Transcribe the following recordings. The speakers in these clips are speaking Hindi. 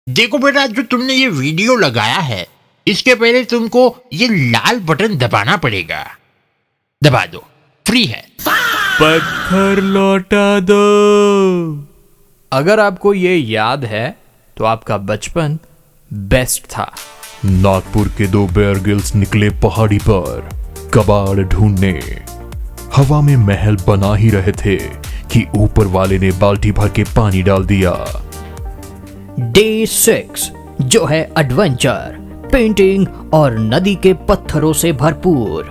देखो बेटा, जो तुमने ये वीडियो लगाया है, इसके पहले तुमको ये लाल बटन दबाना पड़ेगा। दबा दो, फ्री है। पत्थर लौटा दो। अगर आपको ये याद है तो आपका बचपन बेस्ट था। नागपुर के दो बेयर ग्रिल्स निकले पहाड़ी पर कबाड़ ढूंढने। हवा में महल बना ही रहे थे कि ऊपर वाले ने बाल्टी भर के पानी डाल दिया। डे 6 जो है एडवेंचर, पेंटिंग और नदी के पत्थरों से भरपूर।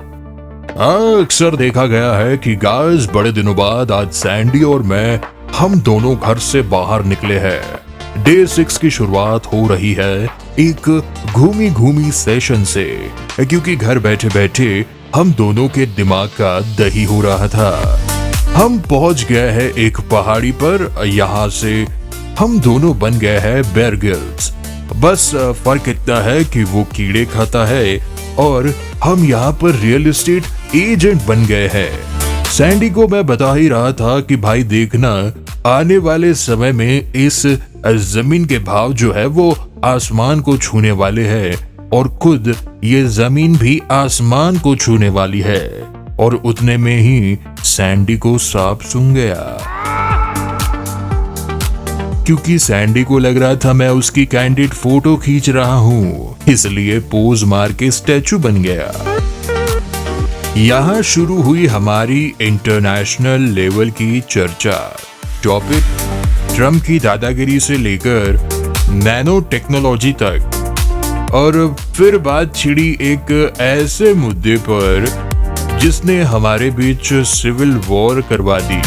अक्सर देखा गया है कि गाइस बड़े दिनों बाद आज सैंडी और मैं हम दोनों घर से बाहर निकले हैं। डे 6 की शुरुआत हो रही है एक घूमी घूमी सेशन से, क्योंकि घर बैठे बैठे हम दोनों के दिमाग का दही हो रहा था। हम पहुंच गए हैं एक पहाड़ी पर। यहाँ से हम दोनों बन गए हैं बेयर ग्रिल्स। बस फर्क इतना है कि वो कीड़े खाता है और हम यहाँ पर रियल एस्टेट एजेंट बन गए हैं। सैंडी को मैं बता ही रहा था कि भाई देखना, आने वाले समय में इस जमीन के भाव जो है वो आसमान को छूने वाले हैं और खुद ये जमीन भी आसमान को छूने वाली है। और उतने में ही सैंडी को सांप सूंघ गया, क्योंकि सैंडी को लग रहा था मैं उसकी कैंडिड फोटो खींच रहा हूँ, इसलिए पोज मार के स्टैचू बन गया। यहाँ शुरू हुई हमारी इंटरनेशनल लेवल की चर्चा। टॉपिक ट्रम्प की दादागिरी से लेकर नैनो टेक्नोलॉजी तक, और फिर बात छिड़ी एक ऐसे मुद्दे पर जिसने हमारे बीच सिविल वॉर करवा दी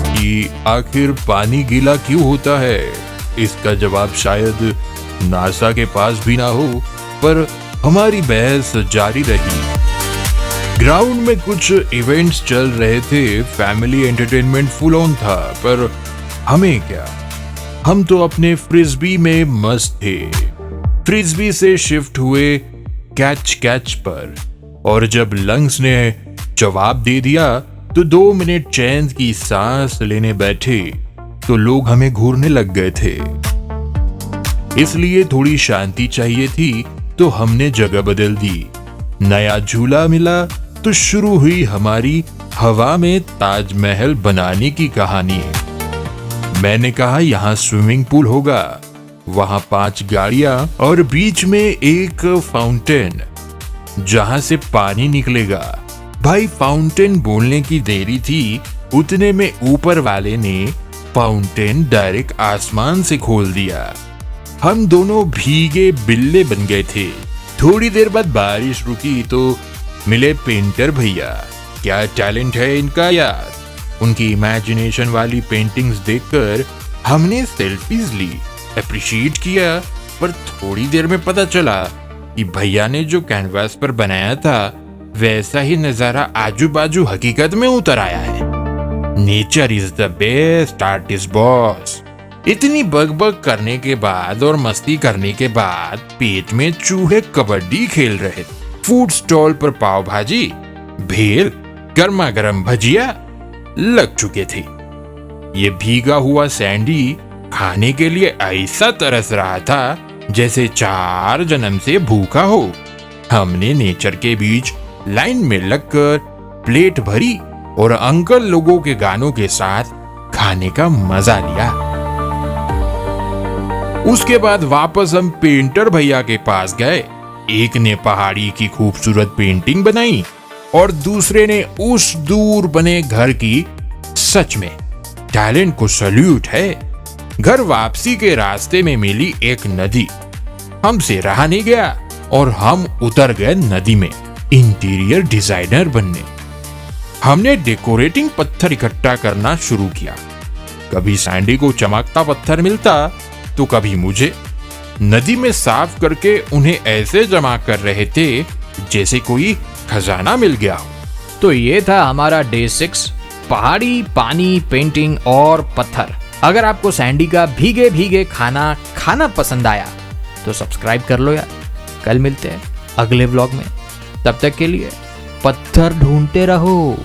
कि आखिर पानी गीला क्यों होता है। इसका जवाब शायद नासा के पास भी ना हो, पर हमारी बहस जारी रही। ग्राउंड में कुछ इवेंट्स चल रहे थे, फैमिली एंटरटेनमेंट फुल ऑन था, पर हमें क्या, हम तो अपने फ्रिस्बी में मस्त थे। फ्रिस्बी से शिफ्ट हुए कैच पर, और जब लंग्स ने जवाब दे दिया तो 2 मिनट चैन की सांस लेने बैठे तो लोग हमें घूरने लग गए थे। इसलिए थोड़ी शांति चाहिए थी, तो हमने जगह बदल दी। नया झूला मिला तो शुरू हुई हमारी हवा में ताजमहल बनाने की कहानी। मैंने कहा यहाँ स्विमिंग पूल होगा, वहां 5 गाड़ियां और बीच में एक फाउंटेन जहां से पानी निकलेगा। भाई फाउंटेन बोलने की देरी थी, उतने में ऊपर वाले ने फाउंटेन डायरेक्ट आसमान से खोल दिया। हम दोनों भीगे बिल्ले बन गए थे। थोड़ी देर बाद बारिश रुकी तो मिले पेंटर भैया। क्या टैलेंट है इनका यार। उनकी इमेजिनेशन वाली पेंटिंग्स देखकर हमने सेल्फीज ली, अप्रिशिएट किया, पर थोड़ी देर में पता चला कि भैया ने जो कैनवास पर बनाया था वैसा ही नजारा आजू बाजू हकीकत में उतर आया है। Nature is the best artist boss. इतनी बग करने के बाद और मस्ती करने के बाद पेट में चूहे कबड्डी खेल रहे थे। फूड स्टॉल पर पाव भाजी, भेल, गर्मा गर्म भजिया लग चुके थे। ये भीगा हुआ सैंडी खाने के लिए ऐसा तरस रहा था जैसे 4 जन्म से भूखा हो। हमने नेचर के बीच लाइन में लगकर प्लेट भरी और अंकल लोगों के गानों के साथ खाने का मजा लिया। उसके बाद वापस हम पेंटर भैया के पास गए। एक ने पहाड़ी की खूबसूरत पेंटिंग बनाई और दूसरे ने उस दूर बने घर की। सच में टैलेंट को सल्यूट है। घर वापसी के रास्ते में मिली एक नदी, हमसे रहा नहीं गया और हम उतर गए नदी में इंटीरियर डिजाइनर बनने। हमने डेकोरेटिंग पत्थर इकट्ठा करना शुरू किया। कभी सैंडी को चमकता पत्थर मिलता तो कभी मुझे। नदी में साफ करके उन्हें ऐसे जमा कर रहे थे जैसे कोई खजाना मिल गया हो। तो ये था हमारा डे 6, पहाड़ी, पानी, पेंटिंग और पत्थर। अगर आपको सैंडी का भीगे भीगे खाना पसंद आया तो सब्सक्राइब कर लो यार। कल मिलते हैं अगले व्लॉग में, तब तक के लिए पत्थर ढूंढते रहो।